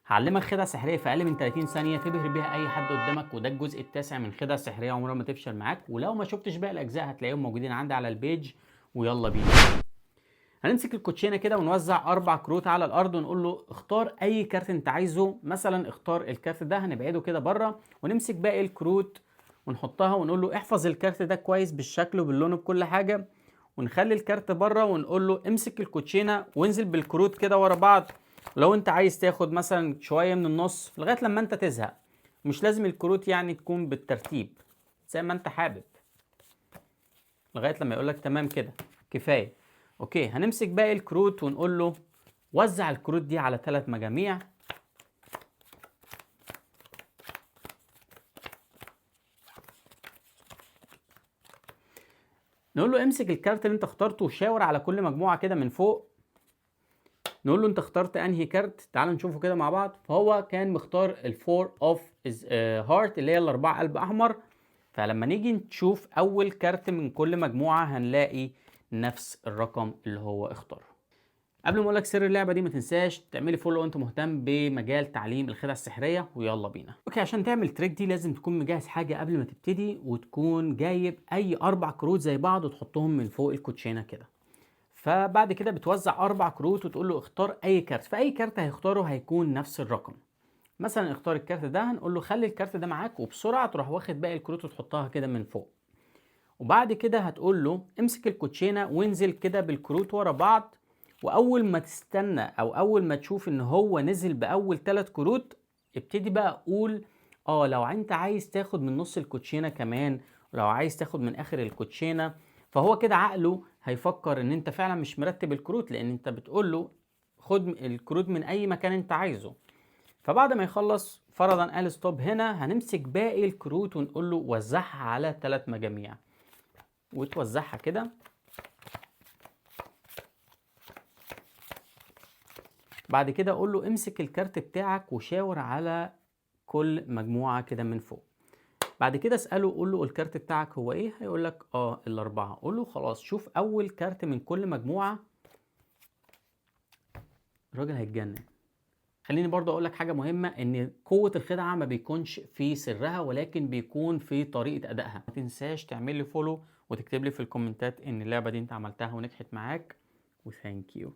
هعلمك خدعة سحرية في أقل من 30 ثانية تبهر بيها أي حد قدامك، وده الجزء التاسع من خدعة سحرية عمرها ما تفشل معاك. ولو ما شفتش باقي الأجزاء هتلاقيهم موجودين عندي على البيج. ويلا بينا. هنمسك الكوتشينة كده ونوزع 4 كروت على الأرض ونقول له اختار أي كارت أنت عايزه. مثلا اختار الكارت ده، هنبعده كده بره ونمسك باقي الكروت ونحطها ونقول له احفظ الكارت ده كويس بالشكل وباللون بكل حاجة، ونخلي الكارت بره ونقول له امسك الكوتشينة وانزل بالكروت كده ورا بعض. لو انت عايز تاخد مثلا شوية من النص لغاية لما انت تزهق، مش لازم الكروت يعني تكون بالترتيب، زي ما انت حابب، لغاية لما يقولك تمام كده كفاية. اوكي، هنمسك باقي الكروت ونقول له وزع الكروت دي على 3 مجاميع. نقول له امسك الكارت اللي انت اخترته وشاور على كل مجموعة كده من فوق. نقول له انت اخترت انهي كارت، تعال نشوفه كده مع بعض. فهو كان مختار الفور اوف هارت اللي هي الاربعة قلب احمر. فلما نيجي نشوف اول كارت من كل مجموعة هنلاقي نفس الرقم اللي هو اختاره. قبل ما اقول لك سر اللعبه دي، ما تنساش تعملي فولو لو انت مهتم بمجال تعليم الخدع السحريه. ويلا بينا. اوكي، عشان تعمل تريك دي لازم تكون مجهز حاجه قبل ما تبتدي، وتكون جايب اي 4 كروت زي بعض وتحطهم من فوق الكوتشينه كده. فبعد كده بتوزع 4 كروت وتقول له اختار اي كارت، فاي كارت هيختاره هيكون نفس الرقم. مثلا اختار الكارت ده، هنقول له خلي الكارت ده معاك، وبسرعه تروح واخد باقي الكروت وتحطها كده من فوق. وبعد كده هتقول له امسك الكوتشينه وانزل كده بالكروت ورا بعض. واول ما تستنى او اول ما تشوف ان هو نزل باول 3 كروت، ابتدي بقى قول لو انت عايز تاخد من نص الكوتشينه كمان، ولو عايز تاخد من اخر الكوتشينه. فهو كده عقله هيفكر ان انت فعلا مش مرتب الكروت، لان انت بتقول له خد الكروت من اي مكان انت عايزه. فبعد ما يخلص فرضا قال ستوب هنا، هنمسك باقي الكروت ونقول له وزعها على 3 مجاميع وتوزعها كده. بعد كده اقول له امسك الكارت بتاعك وشاور على كل مجموعة كده من فوق. بعد كده اسأله قول له الكارت بتاعك هو ايه، هيقول لك الاربعة. قول له خلاص شوف اول كارت من كل مجموعة. الراجل هيتجنن. خليني برضه اقول لك حاجة مهمة، ان قوة الخدعة ما بيكونش في سرها، ولكن بيكون في طريقة ادائها. ما تنساش تعمل لي فولو وتكتب لي في الكومنتات ان اللعبة دي انت عملتها ونجحت معاك. وثانك يو.